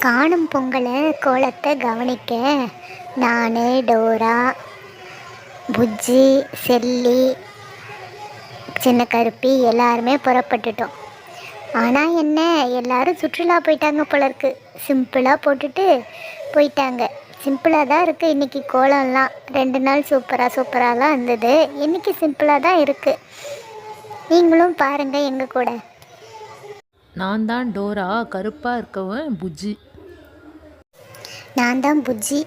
காணும் பொங்கலை கோலத்தை கவனிக்க நான், டோரா, புஜ்ஜி, செல்லி, சின்ன கருப்பி எல்லாருமே புறப்பட்டுட்டோம். ஆனால் என்ன, எல்லாரும் சுற்றுலா போயிட்டாங்க போல இருக்கு. சிம்பிளாக போட்டுட்டு போயிட்டாங்க. சிம்பிளாக தான் இருக்குது இன்றைக்கி கோலம்லாம். 2 நாள் சூப்பராக இருந்தது. இன்றைக்கி சிம்பிளாக தான் இருக்குது. நீங்களும் பாருங்கள் எங்கள் கூட. நான் தான் டோரா, கருப்பாக இருக்கவன் புஜ்ஜி. நான் தான் புஜ்ஜி.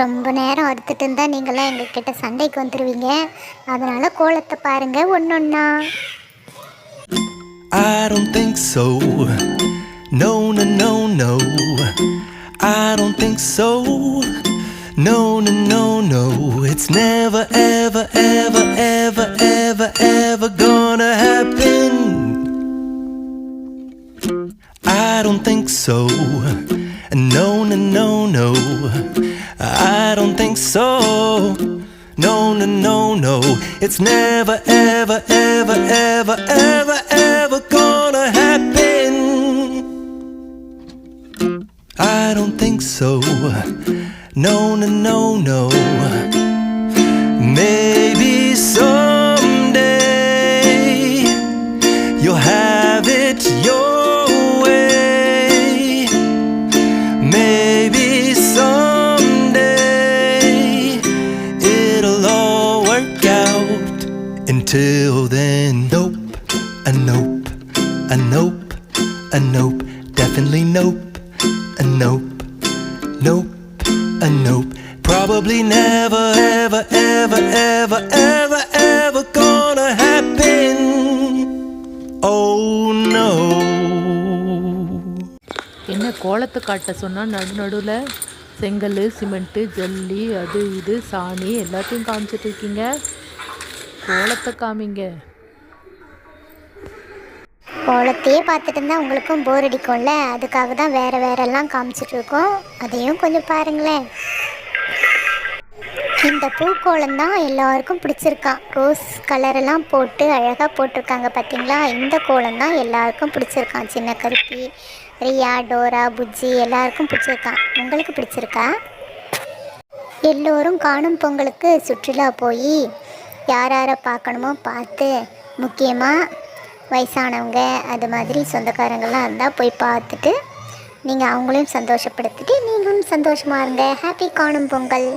ரொம்ப நேரம் அறுத்துட்டு இருந்தால் நீங்களாம் எங்ககிட்ட சண்டைக்கு வந்துடுவீங்க. அதனால் கோலத்தை பாருங்கள் ஒன்றொன்னா. I don't think so. No, no, no, no. I don't think so. No, no, no, no. It's never, ever, ever, ever, ever, ever gonna happen. I don't think so. No, no, no, no. I don't think so. No, no, no, no. It's never, ever, ever, ever, ever, ever gonna happen. I don't think so. No, no, no, no. Maybe someday you'll have it your way. Maybe someday it'll all work out. Until then, nope, a nope, a nope, a nope, definitely nope, a nope, nope, a nope. Probably never, ever, ever, ever, ever, ever gonna happen. Oh no. என்ன கோலத்தை காட்ட சொன்னால் நடுவில் செங்கல், cement, ஜல்லி, அது இது சாணி எல்லாத்தையும் காமிச்சிட்டு இருக்கீங்க. கோலத்தை காமிங்க. கோலத்தையே பார்த்துட்டு இருந்தால் உங்களுக்கும் போர் அடிக்கும்ல. அதுக்காக தான் வேறெல்லாம் காமிச்சிட்ருக்கோம். அதையும் கொஞ்சம் பாருங்களேன். இந்த பூக்கோலம் தான் எல்லாருக்கும் பிடிச்சிருக்கான். ரோஸ் கலரெல்லாம் போட்டு அழகாக போட்டிருக்காங்க பார்த்தீங்களா. இந்த கோலம் தான் எல்லாருக்கும் பிடிச்சிருக்கான். சின்ன கருப்பி, ரியா, டோரா, புஜ்ஜி எல்லாருக்கும் பிடிச்சிருக்கான். உங்களுக்கு பிடிச்சிருக்கா? எல்லோரும் காணும் பொங்கலுக்கு சுற்றுலா போய் யாரை பார்க்கணுமோ பார்த்து, முக்கியமாக வயசானவங்க அது மாதிரி சொந்தக்காரங்கள்லாம் இருந்தால் போய் பார்த்துட்டு நீங்கள் அவங்களையும் சந்தோஷப்படுத்திட்டு நீங்களும் சந்தோஷமாக இருங்க. ஹாப்பி காணும் பொங்கல்.